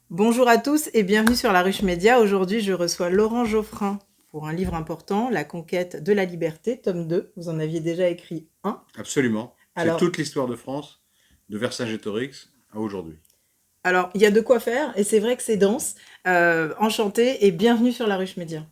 Bonjour à tous et bienvenue sur La Ruche Média. Aujourd'hui, je reçois Laurent Geoffrin pour un livre important, La conquête de la liberté, tome 2. Vous en aviez déjà écrit un. Absolument. C'est Alors, toute l'histoire de France, de Vercingétorix à aujourd'hui. alors, il y a de quoi faire et c'est vrai que c'est dense. Enchanté et bienvenue sur La Ruche Média.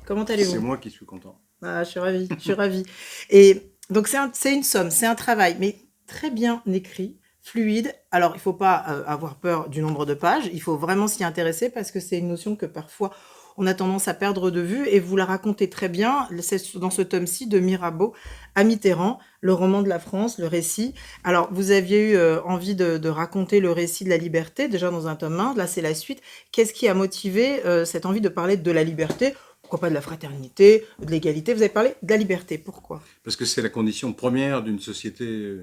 Comment C'est allez-vous? moi qui suis content. Je suis ravie, je suis ravie. Et donc, c'est une somme, c'est un travail, mais très bien écrit, fluide. Alors, il ne faut pas avoir peur du nombre de pages, il faut vraiment s'y intéresser parce que c'est une notion que parfois on a tendance à perdre de vue et vous la racontez très bien. C'est dans ce tome-ci de Mirabeau à Mitterrand, le roman de la France, le récit. Alors, vous aviez eu envie de raconter le récit de la liberté déjà dans un tome 1, là c'est la suite. Qu'est-ce qui a motivé cette envie de parler de la liberté? Pourquoi pas de la fraternité, de l'égalité? Vous avez parlé de la liberté, pourquoi? Parce que c'est la condition première d'une société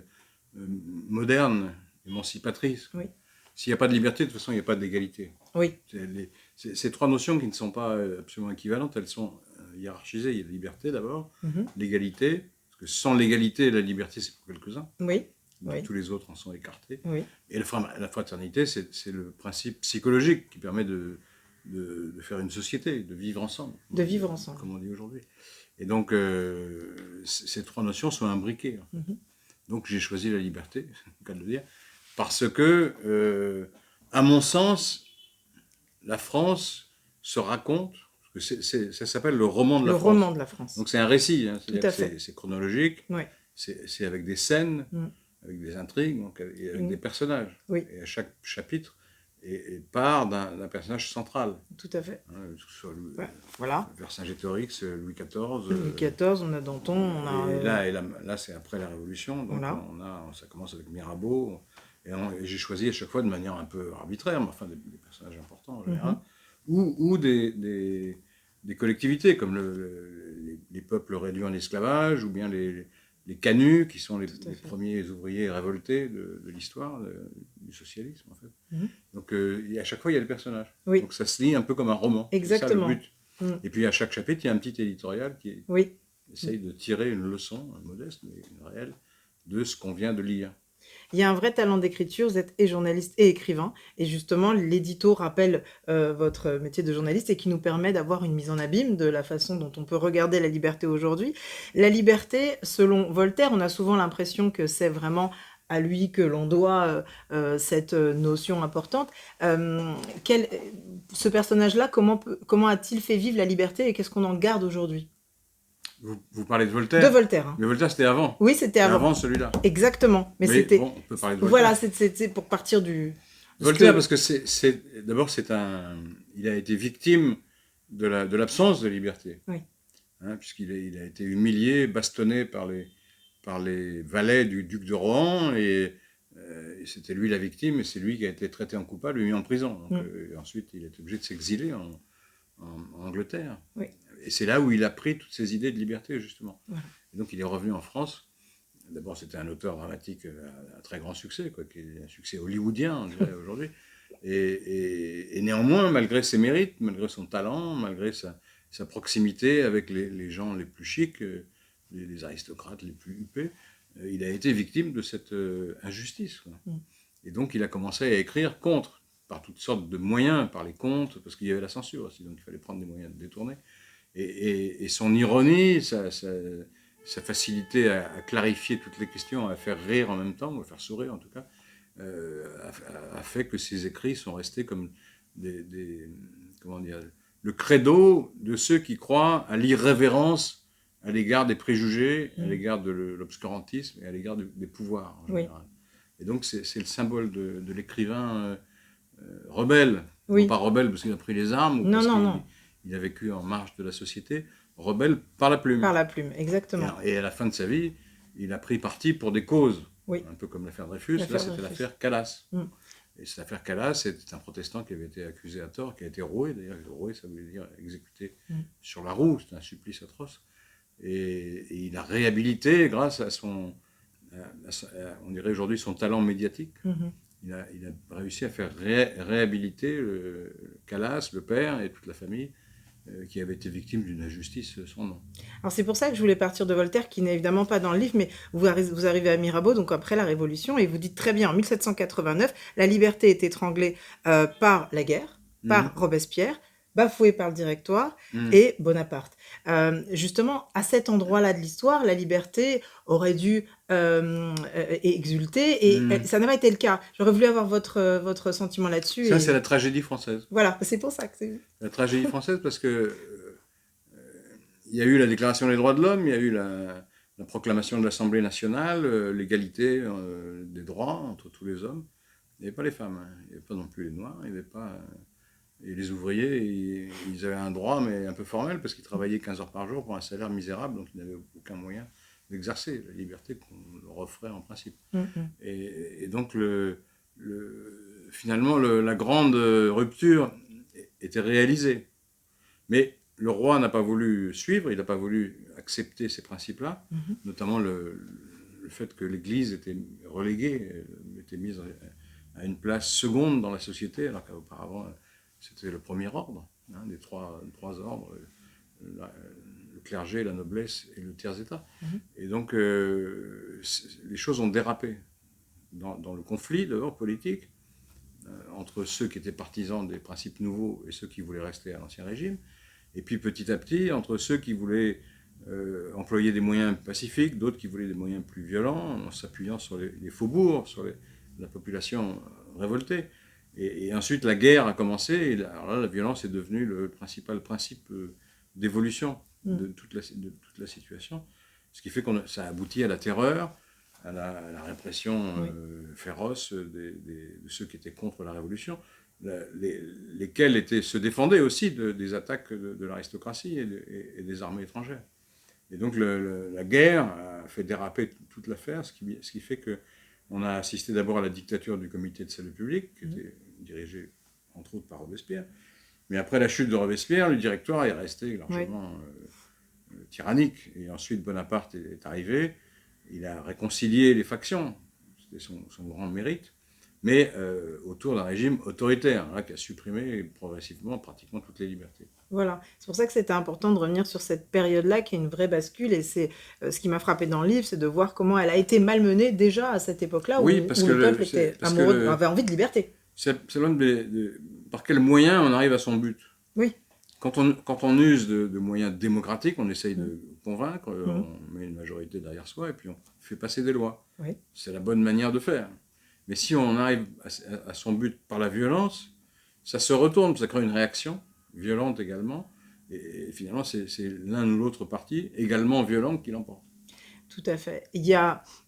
moderne, émancipatrice. Oui, S'il n'y a pas de liberté, de toute façon, il n'y a pas d'égalité. oui, Ces trois notions qui ne sont pas absolument équivalentes, elles sont hiérarchisées. Il y a la liberté d'abord, mhm, l'égalité, parce que sans l'égalité, la liberté, c'est pour quelques-uns. oui, oui, Tous les autres en sont écartés. oui, Et la fraternité, c'est le principe psychologique qui permet de faire une société, de vivre ensemble, de vivre ensemble. comme on dit aujourd'hui. Et donc, ces trois notions sont imbriquées. En fait. Mhm. Donc, j'ai choisi la liberté, c'est le cas de le dire, parce que, à mon sens, la France se raconte, parce que ça s'appelle le roman de Le la roman France. de la France. Donc, c'est un récit, Tout c'est-à-dire à que fait. c'est chronologique, Oui, c'est avec des scènes, mm, avec des intrigues, donc, et avec mm, des personnages. oui, Et à chaque chapitre part d'un personnage central. tout à fait. Hein, que ce soit Ouais, voilà. Vercingétorix, Louis XIV. Louis XIV, on a Danton, on a... Là c'est après la Révolution, donc voilà. ça commence avec Mirabeau. Et j'ai choisi à chaque fois de manière un peu arbitraire, mais enfin des personnages importants en général, Mhm, ou des collectivités comme les peuples réduits en esclavage, ou bien les canuts, qui sont tout à les fait. premiers ouvriers révoltés de l'histoire du socialisme, en fait. Mhm. Donc, à chaque fois, il y a le personnage. Oui, Donc, ça se lit un peu comme un roman. C'est ça le exactement. but. Mm, Et puis, à chaque chapitre, il y a un petit éditorial qui oui. essaye de tirer une leçon, modeste, mais une réelle, de ce qu'on vient de lire. Il y a un vrai talent d'écriture, vous êtes et journaliste et écrivain, et justement l'édito rappelle votre métier de journaliste et qui nous permet d'avoir une mise en abîme de la façon dont on peut regarder la liberté aujourd'hui. La liberté, selon Voltaire, on a souvent l'impression que c'est vraiment à lui que l'on doit cette notion importante. Euh, quel, Ce personnage-là, comment a-t-il fait vivre la liberté et qu'est-ce qu'on en garde aujourd'hui? Vous parlez de De Voltaire, Voltaire, hein. mais Voltaire, c'était avant. Oui, c'était C'est avant. avant celui-là. Exactement. Mais Mais c'était... bon, on peut parler de Voilà, Voltaire. c'était pour partir de ce Voltaire, que... parce que d'abord, il a été victime de l'absence de liberté. Oui. Hein, il a été humilié, bastonné par les valets du duc de Rohan, et c'était lui la victime, et c'est lui qui a été traité en coupable et mis en prison. Donc, Mm. ensuite, il est obligé de s'exiler en Angleterre. Oui. Et c'est là où il a pris toutes ces idées de liberté, justement. Voilà. Et donc, il est revenu en France. D'abord, c'était un auteur dramatique à très grand succès, qui est un succès hollywoodien, on dirait aujourd'hui. Et néanmoins, malgré ses mérites, malgré son talent, malgré sa proximité avec les gens les plus chics, les aristocrates les plus huppés, il a été victime de cette injustice. Quoi. Mm. Et donc, il a commencé à écrire contre, par toutes sortes de moyens, par les contes, parce qu'il y avait la censure aussi, donc il fallait prendre des moyens de détourner. Et son ironie, sa facilité à clarifier toutes les questions, à faire rire en même temps, ou à faire sourire en tout cas, a fait que ses écrits sont restés comme comment dire, le credo de ceux qui croient à l'irrévérence à l'égard des préjugés, à l'égard de l'obscurantisme et à l'égard des pouvoirs en Oui. général. Et donc c'est le symbole de l'écrivain rebelle, non Oui. pas rebelle parce qu'il a pris les armes ou Non, parce non, non. qu'il a vécu en marge de la société, rebelle par la plume. Par la plume, exactement. Et à la fin de sa vie, il a pris parti pour des causes, Oui. un peu comme l'affaire Dreyfus. Là, L'affaire c'était Dreyfus. l'affaire Calas. Mm. Et cette affaire Calas, c'est un protestant qui avait été accusé à tort, qui a été roué. D'ailleurs, roué, ça voulait dire exécuté sur la roue. C'était un supplice atroce. Et il a réhabilité grâce à on dirait aujourd'hui, son talent médiatique. Mhm. Il a réussi à faire réhabiliter Calas, le père et toute la famille qui avait été victime d'une injustice sans nom. Alors c'est pour ça que je voulais partir de Voltaire, qui n'est évidemment pas dans le livre, mais vous arrivez à Mirabeau, donc après la Révolution, et vous dites très bien, en 1789, la liberté est étranglée par la guerre, par Robespierre, bafouée par le Directoire et Bonaparte. Justement, à cet endroit-là de l'histoire, la liberté aurait dû exulter, et ça n'a pas été le cas. J'aurais voulu avoir votre sentiment là-dessus. Ça, c'est la tragédie française. Voilà, c'est pour ça que c'est... La tragédie française, parce que il y a eu la Déclaration des droits de l'homme, il y a eu la proclamation de l'Assemblée nationale, l'égalité des droits entre tous les hommes. Il n'y avait pas les femmes, hein. Il n'y avait pas non plus les Noirs, il n'y avait pas... Et les ouvriers, ils avaient un droit, mais un peu formel, parce qu'ils travaillaient 15 heures par jour pour un salaire misérable, donc ils n'avaient aucun moyen d'exercer la liberté qu'on leur offrait en principe. Et donc, finalement, la grande rupture était réalisée. Mais le roi n'a pas voulu suivre, il n'a pas voulu accepter ces principes-là, notamment le fait que l'Église était reléguée, était mise à une place seconde dans la société, alors qu'auparavant, c'était le premier ordre, hein, des trois ordres, le clergé, la noblesse et le tiers-état. Et donc, les choses ont dérapé dans le conflit, d'abord, politique, entre ceux qui étaient partisans des principes nouveaux et ceux qui voulaient rester à l'Ancien Régime, et puis petit à petit, entre ceux qui voulaient employer des moyens pacifiques, d'autres qui voulaient des moyens plus violents, en s'appuyant sur les faubourgs, sur la population révoltée. Et ensuite, la guerre a commencé, et alors là, la violence est devenue le principal principe d'évolution de toute la situation. Ce qui fait que ça aboutit à la terreur, à la répression féroce de ceux qui étaient contre la Révolution, lesquels se défendaient aussi des attaques de l'aristocratie et des armées étrangères. Et donc la guerre a fait déraper toute l'affaire, ce qui fait qu'on a assisté d'abord à la dictature du comité de salut public, qui était dirigé entre autres par Robespierre. Mais après la chute de Robespierre, le Directoire est resté largement tyrannique. Et ensuite Bonaparte est arrivé, il a réconcilié les factions, c'était son grand mérite, mais autour d'un régime autoritaire, là, qui a supprimé progressivement pratiquement toutes les libertés. Voilà, c'est pour ça que c'était important de revenir sur cette période-là, qui est une vraie bascule, et c'est ce qui m'a frappé dans le livre, c'est de voir comment elle a été malmenée déjà à cette époque-là, où le peuple était amoureux, avait envie de liberté. C'est loin par quels moyens on arrive à son but. Oui. Quand on use de moyens démocratiques, on essaye de convaincre, on met une majorité derrière soi et puis on fait passer des lois. Oui. C'est la bonne manière de faire. Mais si on arrive à son but par la violence, ça se retourne, ça crée une réaction violente également, et finalement c'est l'un ou l'autre parti également violent qui l'emporte. Tout à fait.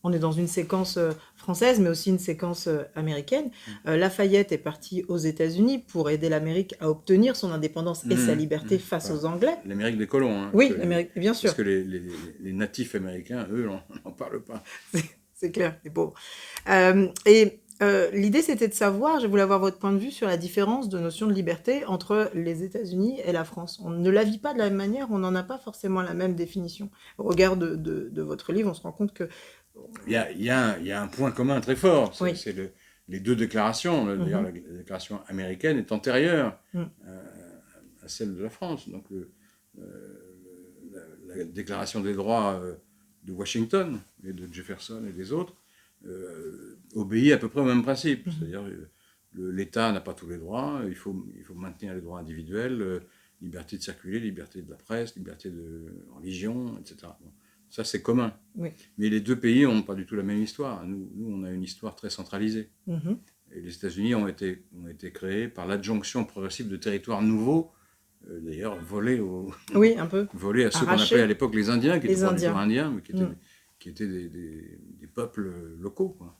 On est dans une séquence française, mais aussi une séquence américaine. Lafayette est parti aux États-Unis pour aider l'Amérique à obtenir son indépendance et sa liberté face aux Anglais. L'Amérique des colons. Hein, oui, l'Amérique, bien sûr. Parce que les natifs américains, eux, n'en parlent pas. C'est clair, les pauvres. L'idée, c'était de savoir, je voulais avoir votre point de vue sur la différence de notion de liberté entre les États-Unis et la France. On ne la vit pas de la même manière, on n'en a pas forcément la même définition. Au regard de votre livre, on se rend compte que... Il y a un point commun très fort, c'est les deux déclarations. D'ailleurs, la déclaration américaine est antérieure à celle de la France. Donc, la déclaration des droits de Washington et de Jefferson et des autres obéit à peu près au même principe. C'est-à-dire l'État n'a pas tous les droits, il faut maintenir les droits individuels, liberté de circuler, liberté de la presse, liberté de religion, etc. Bon, ça, c'est commun. Oui. Mais les deux pays n'ont pas du tout la même histoire. Nous, on a une histoire très centralisée. Et les États-Unis ont été créés par l'adjonction progressive de territoires nouveaux, d'ailleurs volés volés à ceux qu'on appelait à l'époque les Indiens, qui étaient pas des Indiens, mais qui étaient des peuples locaux, quoi,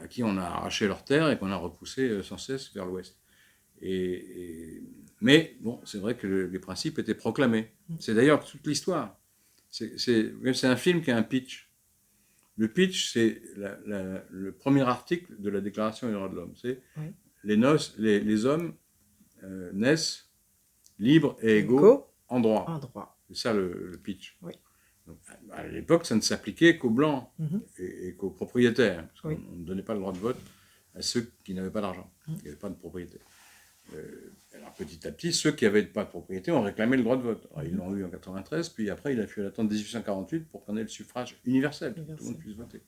à qui on a arraché leurs terres et qu'on a repoussé sans cesse vers l'ouest. Mais bon, c'est vrai que les principes étaient proclamés. C'est d'ailleurs toute l'histoire. C'est un film qui a un pitch. Le pitch, c'est le premier article de la Déclaration des droits de l'homme. C'est les hommes naissent libres et égaux en droit. C'est ça le pitch. Oui. Donc, à l'époque, ça ne s'appliquait qu'aux blancs et qu'aux propriétaires. Parce qu'on ne donnait pas le droit de vote à ceux qui n'avaient pas d'argent, qui n'avaient pas de propriété. Alors petit à petit, ceux qui n'avaient pas de propriété ont réclamé le droit de vote. Alors, ils l'ont eu en 93, puis après il a fallu attendre 1848 pour qu'on ait le suffrage universel, que tout le monde puisse voter.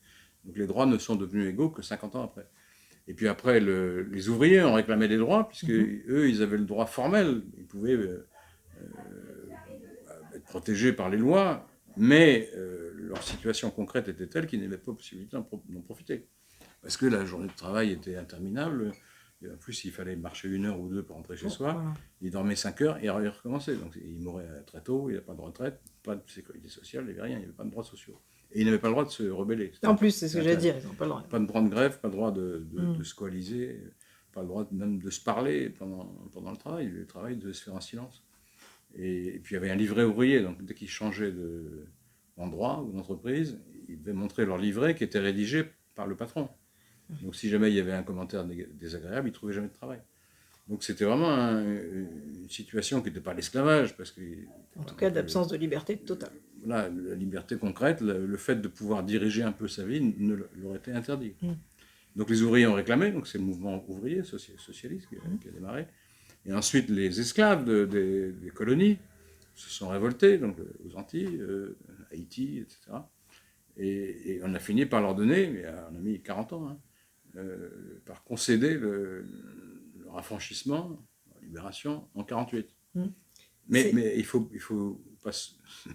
Donc les droits ne sont devenus égaux que 50 ans après. Et puis après, les ouvriers ont réclamé des droits, puisque eux, ils avaient le droit formel. Ils pouvaient être protégés par les lois, mais leur situation concrète était telle qu'ils n'avaient pas possibilité d'en profiter. Parce que la journée de travail était interminable. Et en plus, il fallait marcher 1 heure ou 2 pour rentrer chez soi. Voilà. Il dormait 5 heures et il recommençait. Donc il mourait très tôt, il n'avait pas de retraite, pas de sécurité sociale, il n'y avait rien, il n'y avait pas de droits sociaux. Et il n'avait pas le droit de se rebeller. En plus, c'est ce que j'allais dire, ils n'ont pas le droit. Pas de droit de grève, pas le droit de se coaliser, pas le droit même de se parler pendant le travail. Le travail devait se faire en silence. Et puis il y avait un livret ouvrier, donc dès qu'ils changeaient d'endroit ou d'entreprise, ils devaient montrer leur livret qui était rédigé par le patron. Donc si jamais il y avait un commentaire désagréable, ils ne trouvaient jamais de travail. Donc c'était vraiment une situation qui n'était pas l'esclavage, parce que... En tout cas, d'absence de liberté totale. Voilà, la liberté concrète, le fait de pouvoir diriger un peu sa vie leur était interdit. Donc les ouvriers ont réclamé, donc c'est le mouvement ouvrier socialiste qui a démarré. Et ensuite, les esclaves des colonies se sont révoltés, donc aux Antilles, Haïti, etc. Et on a fini par leur donner, mais on a mis 40 ans, par concéder le affranchissement, la libération en 48. Mais il faut pas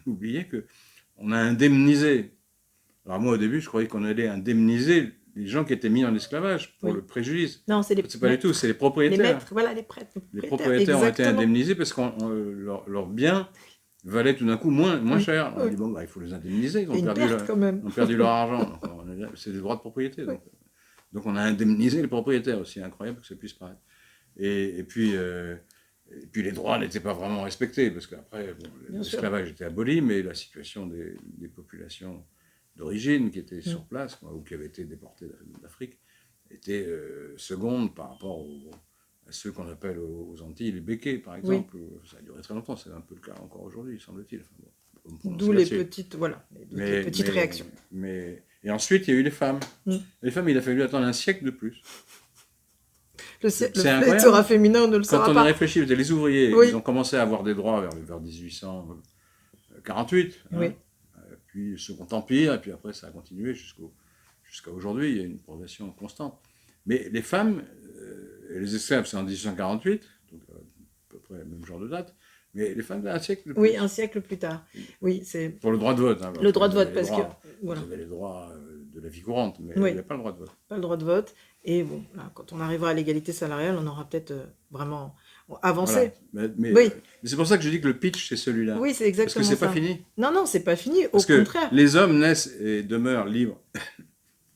oublier qu'on a indemnisé. Alors moi, au début, je croyais qu'on allait indemniser les gens qui étaient mis en esclavage pour le préjudice. Non, c'est pas du tout, c'est les propriétaires. Les maîtres, voilà, les prêtres. Les propriétaires ont été indemnisés parce que leurs biens valaient tout d'un coup moins cher. On a dit, bon, il faut les indemniser, ils ont perdu leur argent. C'est des droits de propriété. Donc on a indemnisé les propriétaires aussi, incroyable que ça puisse paraître. Et puis les droits n'étaient pas vraiment respectés, parce qu'après, l'esclavage était aboli, mais la situation des populations d'origine qui étaient sur place, ou qui avaient été déportées d'Afrique, était seconde par rapport à ceux qu'on appelle aux Antilles les béquets, par exemple. Ça a duré très longtemps, c'est un peu le cas encore aujourd'hui, semble-t-il. Enfin, d'où les petites, les petites réactions. Et ensuite, il y a eu les femmes. Les femmes, il a fallu attendre un siècle de plus. Le fait sera féminin, on ne le saura pas. Quand on a réfléchi, les ouvriers, ils ont commencé à avoir des droits vers 1848. Puis le Second Empire, et puis après ça a continué jusqu'à aujourd'hui. Il y a une progression constante. Mais les femmes, et les esclaves, c'est en 1848, donc à peu près le même genre de date. Mais les femmes, un siècle plus. Oui, un siècle plus tard. Oui, c'est... Pour le droit de vote. Le droit de vote, parce que... Voilà. Vous avez les droits de la vie courante, mais il n'y a pas le droit de vote. Pas le droit de vote. Et bon, là, quand on arrivera à l'égalité salariale, on aura peut-être vraiment avancé. Voilà. Mais c'est pour ça que je dis que le pitch, c'est celui-là. Oui, c'est exactement ça. Parce que c'est pas fini. Non, c'est pas fini, parce au contraire. Que les hommes naissent et demeurent libres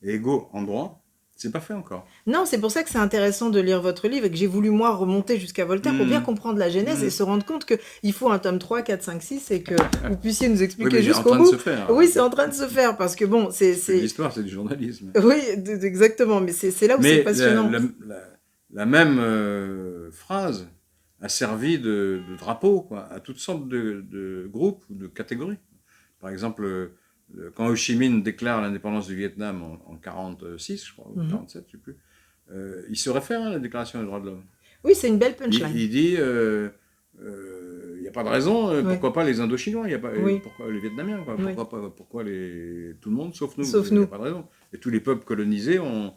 et égaux en droit. C'est pas fait encore. Non, c'est pour ça que c'est intéressant de lire votre livre et que j'ai voulu, moi, remonter jusqu'à Voltaire pour bien comprendre la genèse et se rendre compte qu'il faut un tome 3, 4, 5, 6 et que vous puissiez nous expliquer jusqu'au bout. C'est en train de se faire. Oui, c'est en train de se faire parce que bon, c'est... L'histoire, c'est du journalisme. Oui, exactement, mais c'est là où c'est passionnant. La même phrase a servi de drapeau à toutes sortes de groupes ou de catégories. Par exemple... Quand Ho Chi Minh déclare l'indépendance du Vietnam en 1946, je crois, ou 1947, je ne sais plus, il se réfère à la Déclaration des droits de l'homme. Oui, c'est une belle punchline. Il dit, il n'y a pas de raison, pourquoi pas les Indochinois, pourquoi les Vietnamiens, pourquoi tout le monde, sauf nous. Il n'y a pas de raison. Et tous les peuples colonisés ont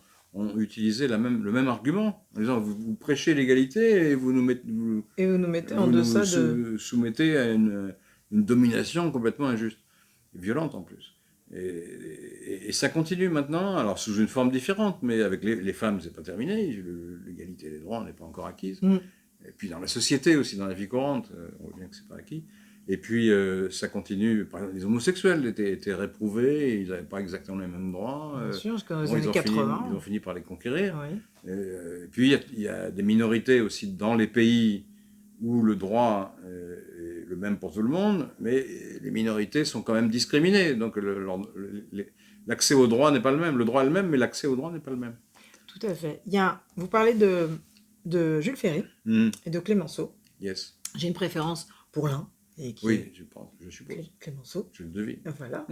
utilisé le même argument, en disant, vous prêchez l'égalité et vous nous mettez en deçà soumettez à une domination complètement injuste. Violente en plus. Et ça continue maintenant, alors sous une forme différente, mais avec les femmes, c'est pas terminé, l'égalité des droits n'est pas encore acquise. Et puis dans la société aussi, dans la vie courante, on voit bien que c'est pas acquis. Et puis ça continue, par exemple, les homosexuels étaient réprouvés, ils n'avaient pas exactement les mêmes droits. Bien sûr, jusqu'aux années 80. Ils ont fini par les conquérir. Oui. Et puis il y a des minorités aussi dans les pays où le droit est le même pour tout le monde, mais les minorités sont quand même discriminées. Donc l'accès au droit n'est pas le même. Le droit est le même, mais l'accès au droit n'est pas le même. Tout à fait. Vous parlez de Jules Ferry et de Clémenceau. Yes. J'ai une préférence pour l'un et qui Oui, je suppose. Clémenceau. Je le devine. Voilà.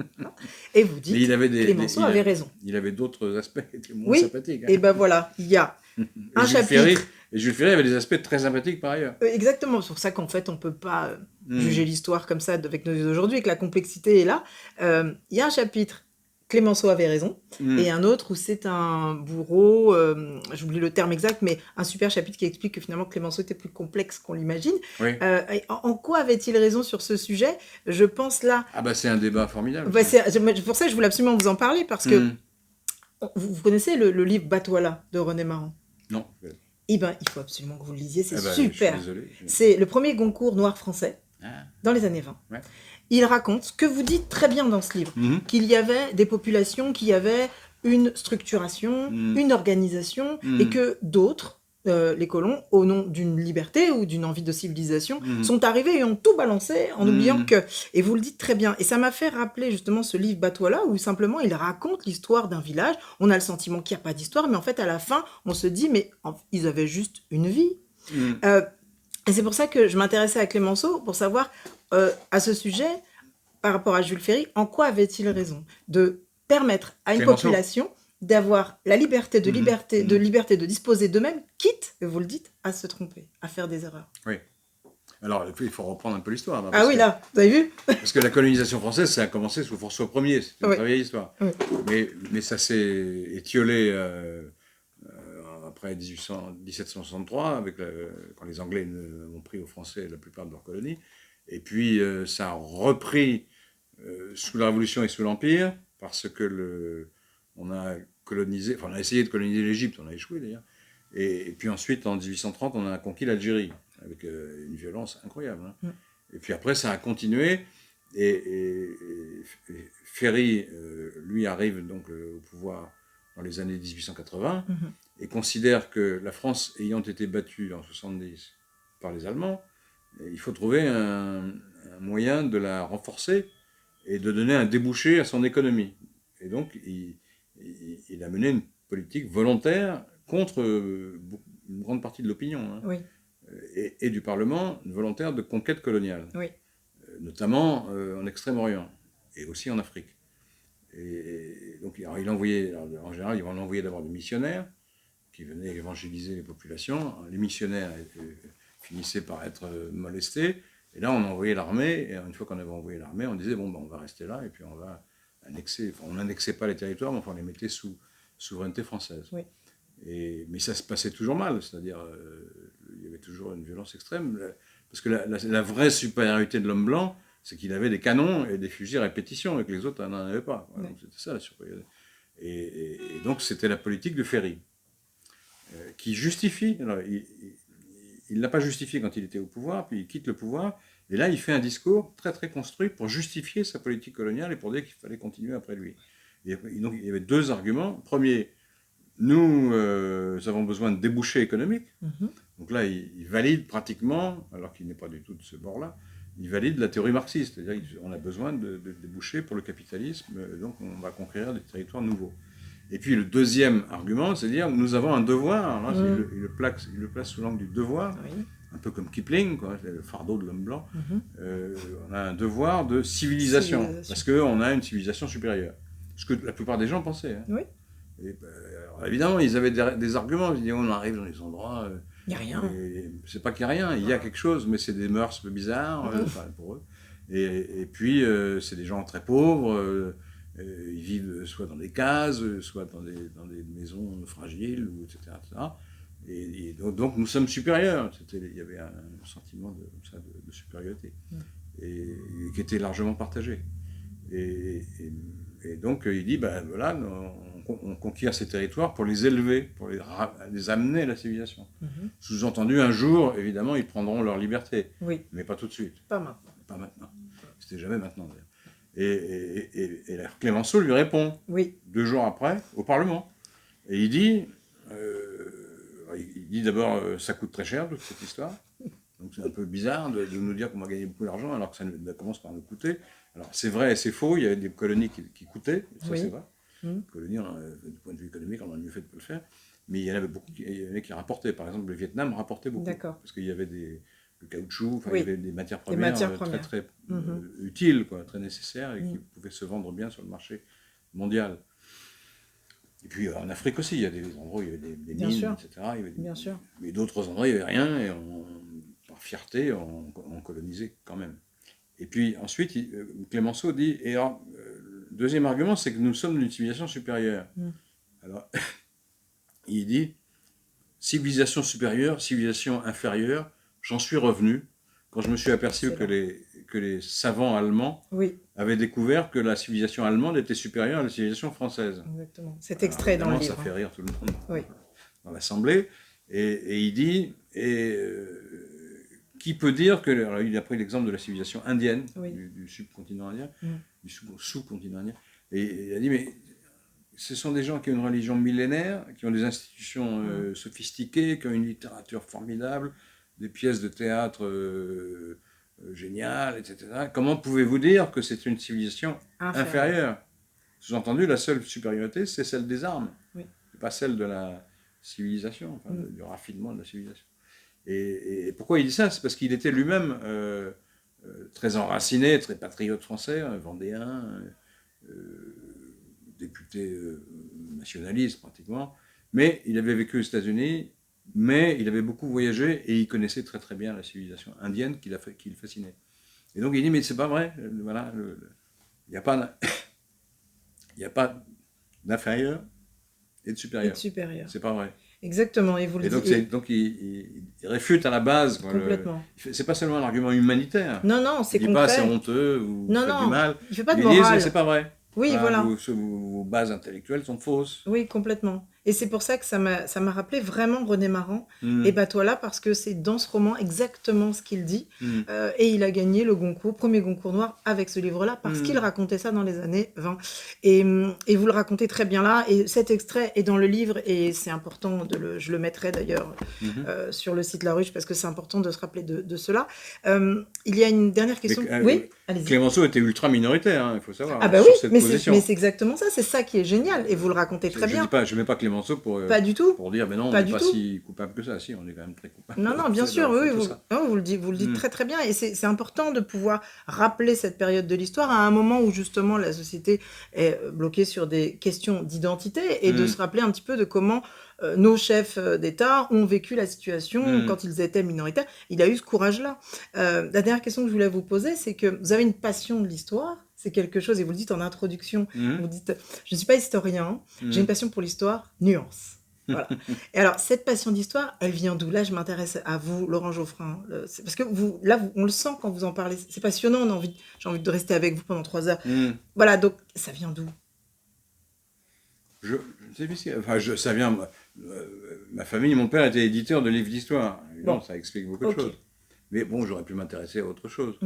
Et vous Mais dites, il avait Clémenceau avait raison. Il avait d'autres aspects qui étaient moins Oui, sympathiques. et ben voilà, il y a un chapitre. Et Jules Ferry avait des aspects très sympathiques par ailleurs. Exactement, c'est pour ça qu'en fait, on ne peut pas Mm. juger l'histoire comme ça avec nos yeux d'aujourd'hui, et que la complexité est là. Il y a un chapitre, Clémenceau avait raison, Mm. et un autre où c'est un bourreau, j'oublie le terme exact, mais un super chapitre qui explique que finalement Clémenceau était plus complexe qu'on l'imagine. Oui. En quoi avait-il raison sur ce sujet? Je pense là... Ah bah c'est un débat formidable. Bah, pour ça que je voulais absolument vous en parler, parce que vous connaissez le livre Batouala de René Maran? Non. Eh ben, il faut absolument que vous le lisiez, c'est Eh ben, super. je suis désolé. C'est le premier Goncourt noir français dans les années 20. Ouais. Il raconte ce que vous dites très bien dans ce livre, qu'il y avait des populations qui avaient une structuration, une organisation, et que d'autres, les colons, au nom d'une liberté ou d'une envie de civilisation, sont arrivés et ont tout balancé en oubliant que... Et vous le dites très bien. Et ça m'a fait rappeler justement ce livre Batouala, où simplement il raconte l'histoire d'un village. On a le sentiment qu'il n'y a pas d'histoire, mais en fait à la fin, on se dit, mais ils avaient juste une vie. Et c'est pour ça que je m'intéressais à Clémenceau, pour savoir, à ce sujet, par rapport à Jules Ferry, en quoi avait-il raison de permettre à une population d'avoir la liberté de disposer d'eux-mêmes, quitte, vous le dites, à se tromper, à faire des erreurs. Oui. Alors, il faut reprendre un peu l'histoire. Ah oui, là, vous avez vu? Parce que la colonisation française, ça a commencé sous François Ier, c'est une très vieille histoire. Oui. Mais ça s'est étiolé après 1763, quand les Anglais ont pris aux Français la plupart de leurs colonies. Et puis, ça a repris sous la Révolution et sous l'Empire, parce que on a essayé de coloniser l'Égypte, on a échoué d'ailleurs. Et puis ensuite, en 1830, on a conquis l'Algérie, avec une violence incroyable. Et puis après, ça a continué, et Ferry, lui, arrive donc au pouvoir dans les années 1880, et considère que la France ayant été battue en 70 par les Allemands, il faut trouver un moyen de la renforcer et de donner un débouché à son économie. Et donc, il a mené une politique volontaire contre une grande partie de l'opinion, et du Parlement, une volontaire de conquête coloniale, notamment en Extrême-Orient et aussi en Afrique. Et donc, il envoyait, en général, il envoyait d'abord des missionnaires qui venaient évangéliser les populations. Les missionnaires finissaient par être molestés. Et là, on envoyait l'armée, et une fois qu'on avait envoyé l'armée, on disait, bon, ben, on va rester là, et puis on va annexer, on n'annexait pas les territoires, mais on les mettait sous souveraineté française. Mais ça se passait toujours mal, c'est-à-dire, il y avait toujours une violence extrême, parce que la vraie supériorité de l'homme blanc, c'est qu'il avait des canons et des fusils à répétition, et que les autres n'en avaient pas. Donc c'était ça la supériorité. Et donc c'était la politique de Ferry, qui justifie, alors, il ne l'a pas justifié quand il était au pouvoir, puis il quitte le pouvoir, et là il fait un discours très très construit pour justifier sa politique coloniale et pour dire qu'il fallait continuer après lui. Et donc il y avait deux arguments. Premier, nous avons besoin de débouchés économiques. Donc là il valide pratiquement, alors qu'il n'est pas du tout de ce bord-là, il valide la théorie marxiste, c'est-à-dire qu'on a besoin de débouchés pour le capitalisme, donc on va conquérir des territoires nouveaux. Et puis le deuxième argument, c'est de dire nous avons un devoir. Là, il le place sous l'angle du devoir, un peu comme Kipling, quoi, le fardeau de l'homme blanc. On a un devoir de civilisation, parce qu'on a une civilisation supérieure. Ce que la plupart des gens pensaient. Et, alors, évidemment, ils avaient des arguments. Ils disaient on arrive dans les endroits. Il n'y a rien. C'est pas qu'il n'y a rien, il y a quelque chose, mais c'est des mœurs bizarres pour eux. Et puis, c'est des gens très pauvres. Ils vivent soit dans des cases, soit dans des maisons fragiles, etc. Et donc nous sommes supérieurs. Il y avait un sentiment de supériorité, et qui était largement partagé. Et donc il dit, ben voilà, on conquiert ces territoires pour les élever, pour les amener à la civilisation. Sous-entendu, un jour, évidemment, ils prendront leur liberté, mais pas tout de suite. Pas maintenant. Pas maintenant. C'était jamais maintenant, d'ailleurs. Et Clémenceau lui répond, 2 jours après, au Parlement. Et il dit d'abord, ça coûte très cher, toute cette histoire. Donc c'est un peu bizarre de nous dire qu'on va gagner beaucoup d'argent, alors que ça commence par nous coûter. Alors c'est vrai et c'est faux, il y avait des colonies qui coûtaient, ça c'est vrai. Les colonies, du point de vue économique, on a mieux fait de ne pas le faire. Mais il y en avait beaucoup qui rapportaient. Par exemple, le Vietnam rapportait beaucoup. Parce qu'il y avait des le caoutchouc, enfin, Oui, il y avait des matières des premières, matières très premières. très Mhm. utiles, quoi, très nécessaires et qui Mhm. pouvaient se vendre bien sur le marché mondial. Et puis en Afrique aussi, il y a des endroits où il y avait des Bien mines, sûr, etc. Il y avait bien sûr. mais d'autres endroits, il n'y avait rien et par fierté, on colonisait quand même. Et puis ensuite, Clémenceau dit, et alors, le deuxième argument, c'est que nous sommes une civilisation supérieure. Mhm. Alors, il dit, civilisation supérieure, civilisation inférieure, j'en suis revenu quand je me suis aperçu Excellent. que les savants allemands Oui, avaient découvert que la civilisation allemande était supérieure à la civilisation française. exactement. Cet Alors extrait dans le évidemment, ça livre. fait rire tout le monde Oui. dans l'Assemblée. Et il dit, qui peut dire que... Alors il a pris l'exemple de la civilisation indienne, Oui. du subcontinent indien, Mm. du sous-continent indien. Et il a dit, mais ce sont des gens qui ont une religion millénaire, qui ont des institutions sophistiquées, qui ont une littérature formidable, des pièces de théâtre géniales, etc. Comment pouvez-vous dire que c'est une civilisation inférieure? Sous-entendu, la seule supériorité, c'est celle des armes. Oui. C'est pas celle de la civilisation, enfin, du raffinement de la civilisation. Et pourquoi il dit ça? C'est parce qu'il était lui-même très enraciné, très patriote français, vendéen, député nationaliste pratiquement, mais il avait vécu aux États-Unis, mais il avait beaucoup voyagé et il connaissait très très bien la civilisation indienne qui le fascinait. Et donc il dit, mais c'est pas vrai, voilà, il n'y a pas, il n'y a pas d'inférieur et de Et supérieur. de supérieur. C'est pas vrai. Exactement. Et vous le Et donc, dites. il réfute à la base. Complètement. C'est pas seulement un argument humanitaire. Non, non, Il c'est dit pas c'est concret. honteux ou vous Non, faites du non, mal. il fait pas de Il dit morale. c'est pas vrai. Oui, voilà. Vos bases intellectuelles sont fausses. Oui, complètement. Et c'est pour ça que ça m'a rappelé vraiment René Maran et Batoila, parce que c'est dans ce roman exactement ce qu'il dit. Et il a gagné le Goncourt, premier Goncourt noir avec ce livre-là, parce qu'il racontait ça dans les années 20. Et vous le racontez très bien là. Et cet extrait est dans le livre, et c'est important, je le mettrai d'ailleurs sur le site La Ruche, parce que c'est important de se rappeler de cela. Il y a une dernière question. Oui, allez-y. Clémenceau était ultra minoritaire, hein, il faut savoir, ah bah sur oui, cette mais position. c'est exactement ça, c'est ça qui est génial, et vous le racontez très bien. Je ne mets pas Clémenceau Pas du tout. pour dire, mais non, Pas on n'est du pas tout. si coupable que ça. Si, on est quand même très coupable. Non, non, bien sûr, oui, vous le dites Mm. très très bien, et c'est important de pouvoir rappeler cette période de l'histoire à un moment où justement la société est bloquée sur des questions d'identité, et de se rappeler un petit peu de comment nos chefs d'État ont vécu la situation quand ils étaient minoritaires. Il a eu ce courage-là. La dernière question que je voulais vous poser, c'est que vous avez une passion de l'histoire, c'est quelque chose, et vous le dites en introduction, vous dites, je ne suis pas historien, j'ai une passion pour l'histoire, nuance. Voilà. Et alors, cette passion d'histoire, elle vient d'où? Là, je m'intéresse à vous, Laurent Geoffrin. Parce que on le sent quand vous en parlez. C'est passionnant, j'ai envie de rester avec vous pendant 3 heures. Voilà, donc, ça vient d'où? Je sais pas, enfin, ça vient. Ma famille, mon père était éditeur de livres d'histoire. Bon, ça explique beaucoup de choses. Mais bon, j'aurais pu m'intéresser à autre chose.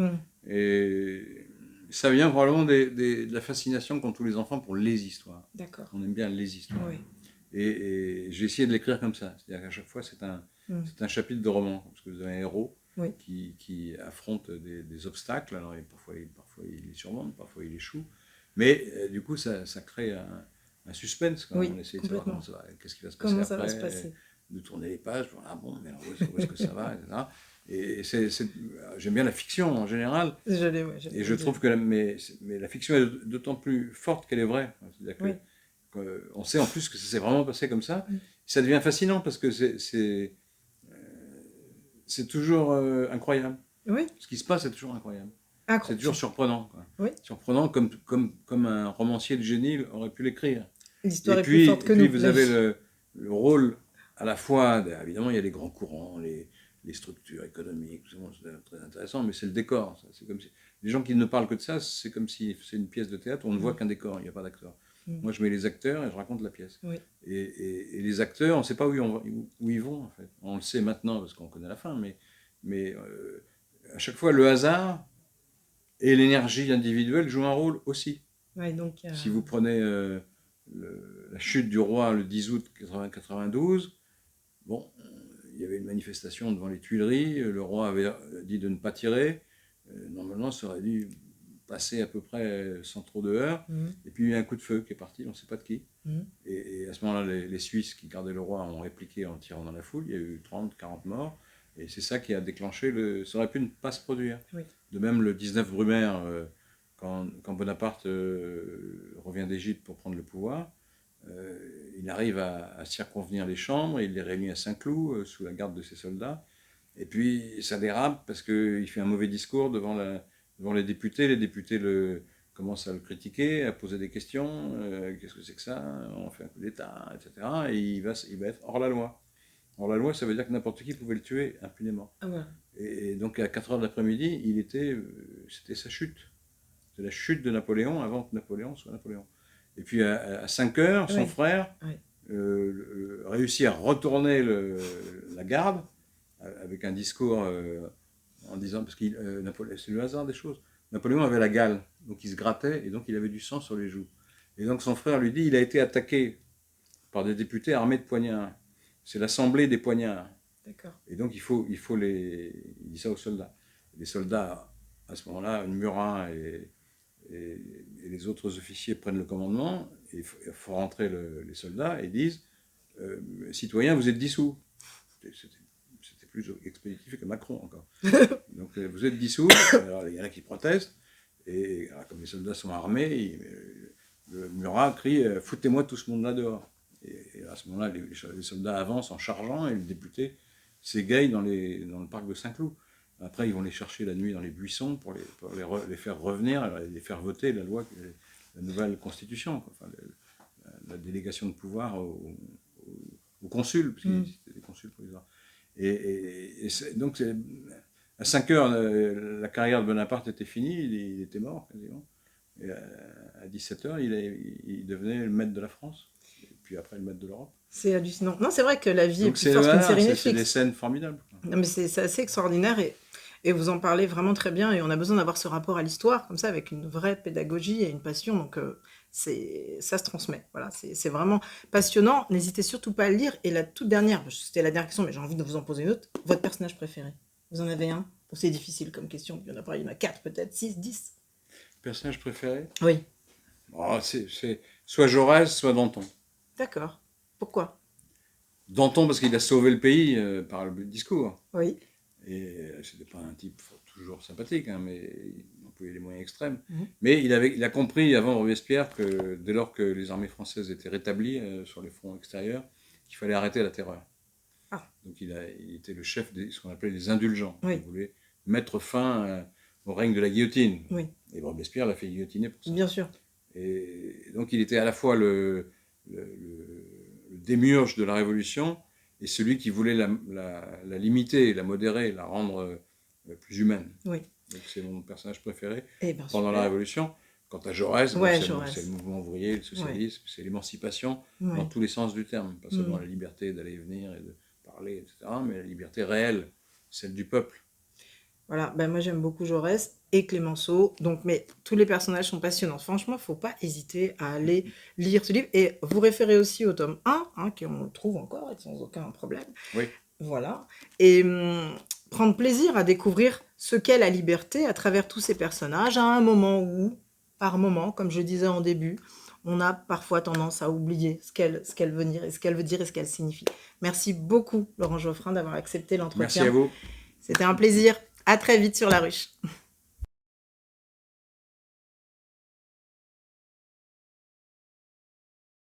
Et ça vient probablement de la fascination qu'ont tous les enfants pour les histoires. D'accord. On aime bien les histoires. Oui. Et j'ai essayé de l'écrire comme ça. C'est-à-dire qu'à chaque fois, c'est un chapitre de roman. Parce que vous avez un héros qui affronte des obstacles. Alors, parfois, il les surmonte, parfois, il échoue. Mais du coup, ça crée un suspense quand on essaie de savoir comment ça va, qu'est-ce qui va se passer après, ça va se passer. De tourner les pages, ah bon, mais où est-ce que ça va, etc. Et j'aime bien la fiction en général. Et je trouve que mais la fiction est d'autant plus forte qu'elle est vraie. C'est-à-dire que on sait en plus que ça s'est vraiment passé comme ça. Ça devient fascinant parce que c'est toujours incroyable. Ce qui se passe, c'est toujours incroyable. C'est toujours surprenant. Quoi. Surprenant comme un romancier de génie aurait pu l'écrire. L'histoire est plus forte que nous. Et puis vous avez le rôle à la fois, évidemment il y a les grands courants, les structures économiques, c'est très intéressant, mais c'est le décor. C'est comme si, les gens qui ne parlent que de ça, c'est comme si c'est une pièce de théâtre, on ne voit qu'un décor, il n'y a pas d'acteur. Moi je mets les acteurs et je raconte la pièce. Et les acteurs, on ne sait pas où ils vont en fait. On le sait maintenant parce qu'on connaît la fin, mais à chaque fois le hasard et l'énergie individuelle jouent un rôle aussi. Si vous prenez la chute du roi le 10 août 1992, bon, il y avait une manifestation devant les Tuileries, le roi avait dit de ne pas tirer, normalement ça aurait dû passer à peu près sans trop de heurts, et puis il y a eu un coup de feu qui est parti, on ne sait pas de qui, et à ce moment-là les Suisses qui gardaient le roi ont répliqué en tirant dans la foule, il y a eu 30-40 morts, Et c'est ça qui a déclenché ça aurait pu ne pas se produire. Oui. De même, le 19 Brumaire, quand Bonaparte revient d'Égypte pour prendre le pouvoir, il arrive à circonvenir les chambres, il les réunit à Saint-Cloud, sous la garde de ses soldats. Et puis ça dérape parce qu'il fait un mauvais discours devant les députés. Les députés commencent à le critiquer, à poser des questions. Qu'est-ce que c'est que ça? On fait un coup d'État, etc. Et il va être hors la loi. Hors la loi, ça veut dire que n'importe qui pouvait le tuer impunément. Ah ouais. Et donc à 4h de l'après-midi, c'était sa chute. C'est la chute de Napoléon avant que Napoléon soit Napoléon. Et puis à 5h, son frère réussit à retourner la garde avec un discours en disant, parce que c'est le hasard des choses. Napoléon avait la gale, donc il se grattait et donc il avait du sang sur les joues. Et donc son frère lui dit, il a été attaqué par des députés armés de poignards. C'est l'assemblée des poignards. D'accord. Et donc il dit ça aux soldats. Les soldats, à ce moment-là, Murat et les autres officiers prennent le commandement, et il faut rentrer les soldats et disent citoyens, vous êtes dissous. C'était plus expéditif que Macron encore. Donc vous êtes dissous, alors il y en a qui protestent, et alors, comme les soldats sont armés, le Murat crie foutez-moi tout ce monde-là dehors. Et à ce moment-là, les soldats avancent en chargeant, et le député s'égaye dans le parc de Saint-Cloud. Après, ils vont les chercher la nuit dans les buissons pour les faire revenir, les faire voter la nouvelle constitution, quoi. Enfin, la délégation de pouvoir au consul, parce que c'était des consuls provisoires. Et donc, à 5h, la carrière de Bonaparte était finie, il était mort quasiment. Et à 17h, il devenait le maître de la France, et puis après le maître de l'Europe. C'est hallucinant. Non, c'est vrai que la vie Donc est plus forte qu'une série Netflix. C'est des scènes formidables. Non, mais c'est assez extraordinaire et vous en parlez vraiment très bien. Et on a besoin d'avoir ce rapport à l'histoire, comme ça, avec une vraie pédagogie et une passion. Donc, ça se transmet. Voilà, c'est vraiment passionnant. N'hésitez surtout pas à le lire. Et la toute dernière, c'était la dernière question, mais j'ai envie de vous en poser une autre. Votre personnage préféré? Vous en avez un? C'est difficile comme question. Il y en a pas, il y en a 4 peut-être, 6, 10. Personnage préféré? Oui. Oh, c'est soit Jaurès, soit Danton. D'accord. Pourquoi? Danton parce qu'il a sauvé le pays par le discours. Oui. Et c'était pas un type toujours sympathique, hein, mais il employait les moyens extrêmes. Mhm. Mais il a compris avant Robespierre que dès lors que les armées françaises étaient rétablies sur les fronts extérieurs, qu'il fallait arrêter la terreur. Ah. Donc il était le chef de ce qu'on appelait les indulgents. Oui. Il voulait mettre fin au règne de la guillotine. Oui. Et Robespierre l'a fait guillotiner pour ça. Bien sûr. Et donc il était à la fois le démiurge de la Révolution et celui qui voulait la limiter, la modérer, la rendre plus humaine. Oui. Donc c'est mon personnage préféré Ben, pendant la Révolution. Quant à Jaurès, c'est le mouvement ouvrier, le socialisme, c'est l'émancipation dans tous les sens du terme. Pas seulement la liberté d'aller et venir et de parler, etc., mais la liberté réelle, celle du peuple. Voilà, ben moi j'aime beaucoup Jaurès et Clémenceau, donc, mais tous les personnages sont passionnants. Franchement, il ne faut pas hésiter à aller lire ce livre et vous référez aussi au tome 1, qu'on trouve encore et sans aucun problème. Oui. Voilà. Et prendre plaisir à découvrir ce qu'est la liberté à travers tous ces personnages, à un moment où, par moment, comme je disais en début, on a parfois tendance à oublier ce qu'elle veut dire et ce qu'elle signifie. Merci beaucoup, Laurent Geoffrin, d'avoir accepté l'entretien. Merci à vous. C'était un plaisir. À très vite sur La Ruche.